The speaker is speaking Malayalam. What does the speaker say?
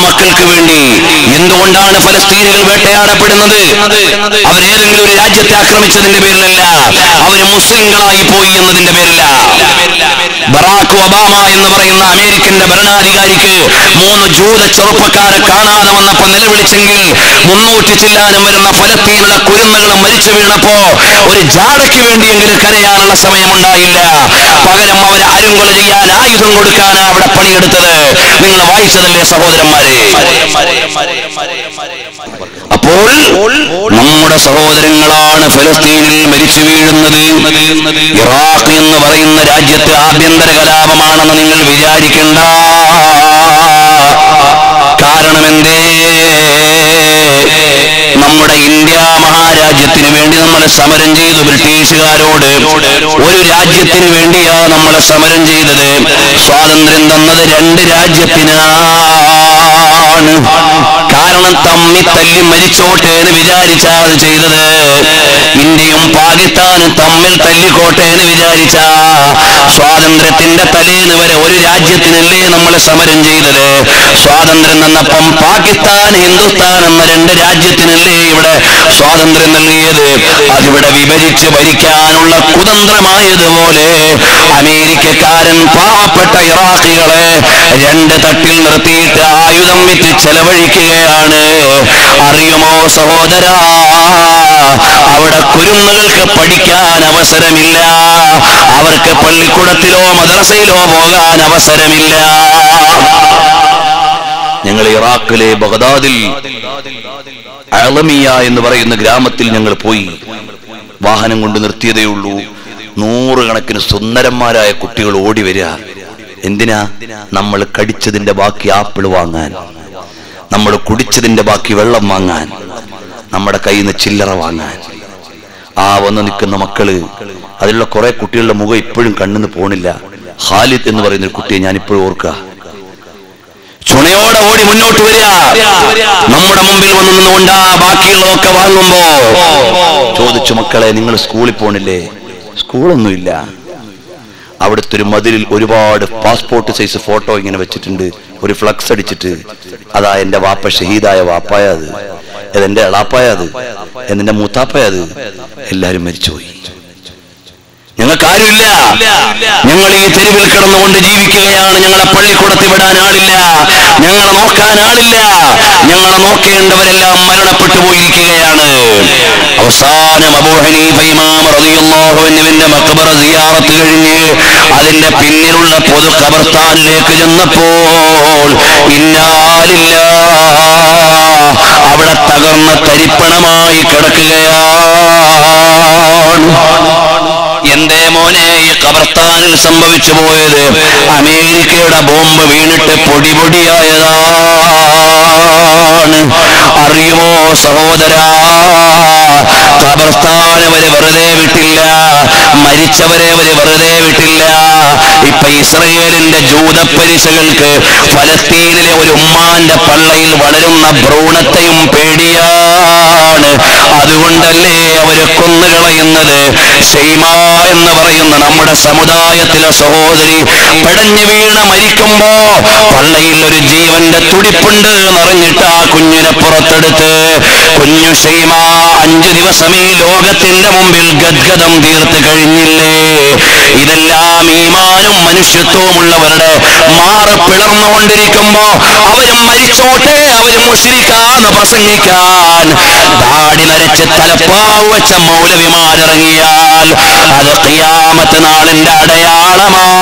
മക്കൾക്ക് വേണ്ടി. എന്തുകൊണ്ടാണ് ഫലസ്തീനികൾ വേട്ടയാടപ്പെടുന്നത്? അവരേതെങ്കിലും ഒരു രാജ്യത്തെ ആക്രമിച്ചതിന്റെ പേരിലല്ല, അവര് മുസ്ലിങ്ങളായി പോയി എന്നതിന്റെ പേരില. ബറാക് ഒബാമ എന്ന് പറയുന്ന അമേരിക്കന്റെ ഭരണാധികാരിക്ക് 3 ജൂത ചെറുപ്പക്കാരെ കാണാതെ വന്നപ്പോ നിലവിളിച്ചെങ്കിൽ 300 ചില്ലാനം വരുന്ന ഫലസ്തീനിലെ കുരുന്നുകളും മരിച്ചു വീണപ്പോ ഒരു ജാടയ്ക്ക് വേണ്ടിയെങ്കിലും കരയാനുള്ള സമയമുണ്ടായില്ല. പകരം അവരെ അരുങ്കൊല ചെയ്യാൻ ആയുധം കൊടുക്കാനാണ് അവിടെ പണിയെടുത്തത്. നിങ്ങൾ വായിച്ചതല്ലേ സഹോദരന്മാരെ? അപ്പോൾ നമ്മുടെ സഹോദരങ്ങളാണ് ഫലസ്തീനിൽ മരിച്ചു വീഴുന്നത്. ഇറാഖ് എന്ന് പറയുന്ന രാജ്യത്ത് ആഭ്യന്തര കലാപമാണെന്ന് നിങ്ങൾ വിചാരിക്കണ്ട. കാരണം എന്തേ? നമ്മുടെ ഇന്ത്യ മഹാരാജ്യത്തിന് വേണ്ടി നമ്മൾ സമരം ചെയ്തു ബ്രിട്ടീഷുകാരോട്. ഒരു രാജ്യത്തിന് വേണ്ടിയാ നമ്മൾ സമരം ചെയ്തത്. സ്വാതന്ത്ര്യം തന്നത് 2 രാജ്യത്തിനാണ്. കാരണം തമ്മി തല്ലി മരിച്ചോട്ടെ എന്ന് വിചാരിച്ചാണ് ചെയ്തത്. ഇന്ത്യയും പാകിസ്ഥാനും തമ്മിൽ തല്ലിക്കോട്ടെ എന്ന് വിചാരിച്ച സ്വാതന്ത്ര്യത്തിന്റെ തലേന്ന് വരെ ഒരു രാജ്യത്തിനല്ലേ നമ്മൾ സമരം ചെയ്തത്. സ്വാതന്ത്ര്യം തന്നപ്പം പാകിസ്ഥാൻ ഹിന്ദുസ്ഥാൻ എന്ന 2 രാജ്യത്തിനല്ലേ ഇവിടെ സ്വാതന്ത്ര്യം നൽകിയത്. അതിവിടെ വിഭജിച്ച് ഭരിക്കാനുള്ള കുതന്ത്രമായതുപോലെ അമേരിക്കക്കാരൻ പാവപ്പെട്ട ഇറാഖികളെ 2 തട്ടിൽ നിർത്തിയിട്ട് ആയുധം വിറ്റ് ചെലവഴിക്കുകയാണ്. അറിയുമോ സഹോദരാ, അവിടെ കുരുന്നുകൾക്ക് പഠിക്കാൻ അവസരമില്ല. അവർക്ക് പള്ളിക്കൂടത്തിലോ മദ്രസയിലോ പോകാൻ അവസരമില്ല. ഞങ്ങൾ ഇറാഖിലെ ബഗ്ദാദിൽ അലമിയ എന്ന് പറയുന്ന ഗ്രാമത്തിൽ ഞങ്ങൾ പോയി. വാഹനം കൊണ്ട് നിർത്തിയതേ ഉള്ളൂ. 100 കണക്കിന് സുന്ദരന്മാരായ കുട്ടികൾ ഓടി വരിക. എന്തിനാ? നമ്മൾ കടിച്ചതിന്റെ ബാക്കി ആപ്പിൾ വാങ്ങാൻ, നമ്മൾ കുടിച്ചതിന്റെ ബാക്കി വെള്ളം വാങ്ങാൻ, നമ്മുടെ കയ്യിൽ നിന്ന് ചില്ലറ വാങ്ങാൻ. വന്ന് നിൽക്കുന്ന മക്കള്, അതിലുള്ള കുറെ കുട്ടികളുടെ മുഖം ഇപ്പോഴും കണ്ണിന്ന് പോണില്ല. ഖാലിദ് എന്ന് പറയുന്ന ഒരു കുട്ടിയെ ഞാൻ ഇപ്പോഴും ഓർക്കുക. ചുണയോടെ ഓടി മുന്നോട്ട് വരിക. നമ്മുടെ മുമ്പിൽ വന്നു നിന്നുകൊണ്ടാ ബാക്കിയുള്ളതൊക്കെ വാങ്ങുമ്പോ ചോദിച്ചു, മക്കളെ നിങ്ങൾ സ്കൂളിൽ പോണില്ലേ? സ്കൂളൊന്നുമില്ല. അവിടുത്തെ ഒരു മതിലിൽ ഒരുപാട് പാസ്പോർട്ട് സൈസ് ഫോട്ടോ ഇങ്ങനെ വെച്ചിട്ടുണ്ട്. ഒരു ഫ്ലക്സ് അടിച്ചിട്ട്, അതാ എന്റെ വാപ്പ ഷഹീദായ വാപ്പായത്, അതെന്റെ എളാപ്പായത്, എന്റെ മൂത്താപ്പയത്, എല്ലാരും മരിച്ചുപോയി. ഞങ്ങൾക്കാരുമില്ല. ഞങ്ങൾ ഈ തെരുവിൽ കിടന്നുകൊണ്ട് ജീവിക്കുകയാണ്. ഞങ്ങളെ പള്ളിക്കൂടത്തിൽ വിടാൻ ആളില്ല, ഞങ്ങളെ നോക്കാൻ ആളില്ല. ഞങ്ങളെ നോക്കേണ്ടവരെല്ലാം മരണപ്പെട്ടു പോയിരിക്കുകയാണ്. അവസാനം അബൂ ഹനീഫ ഇമാം റളിയല്ലാഹു അൻഹുവിന്റെ മഖ്ബറ സിയാറത്ത് കഴിഞ്ഞ് അതിന്റെ പിന്നിലുള്ള പൊതു ഖബർസ്ഥാനിലേക്ക് ചെന്നപ്പോൾ ഇന്നാ ലില്ലാഹ്, അവിടെ തകർന്ന തരിപ്പണമായി കിടക്കുകയാണ്. എന്തേ മോനെ ഈ ഖബർസ്ഥാനിൽ സംഭവിച്ചു പോയത്? അമേരിക്കയുടെ ബോംബ് വീണിട്ട് പൊടിപൊടിയായതാണ്. അറിയുമോ സഹോദരാ, ഖബർസ്ഥാൻ അവര് വെറുതെ വിട്ടില്ല, മരിച്ചവരെ അവര് വെറുതെ വിട്ടില്ല. ഇപ്പൊ ഇസ്രയേലിന്റെ ജൂതപ്പരിശകൾക്ക് ഫലസ്തീനിലെ ഒരു ഉമ്മാന്റെ പള്ളയിൽ വളരുന്ന ഭ്രൂണത്തെയും പേടിയാണ്. അതുകൊണ്ടല്ലേ അവര് കൊന്നുകളയുന്നത്. ഷൈമ എന്ന് പറയുന്ന നമ്മുടെ സമുദായത്തിലെ സഹോദരി പടഞ്ഞു വീണ മരിക്കുമ്പോ പള്ളയിൽ ഒരു ജീവന്റെ തുടിപ്പുണ്ട് എന്നറിഞ്ഞിട്ട് ആ കുഞ്ഞിനെ പുറത്തെടുത്ത് കുഞ്ഞു ഷൈമ 5 ദിവസം ഈ ലോകത്തിന്റെ മുമ്പിൽ ഗദ്ഗതം തീർത്ത് കഴിഞ്ഞില്ലേ? ഇതെല്ലാം ഈമാനും മനുഷ്യത്വമുള്ളവരുടെ മാറ് പിളർന്നുകൊണ്ടിരിക്കുമ്പോ അവരും മരിച്ചോട്ടെ, അവരും മുശ്രിക്കാന്ന് പ്രസംഗിക്കാൻ താടി നരച്ച് തലപ്പാവ് വെച്ച മൗലവിമാരിറങ്ങിയാൽ അത് ഖിയാമത്ത് നാളിന്റെ അടയാളമാണ്.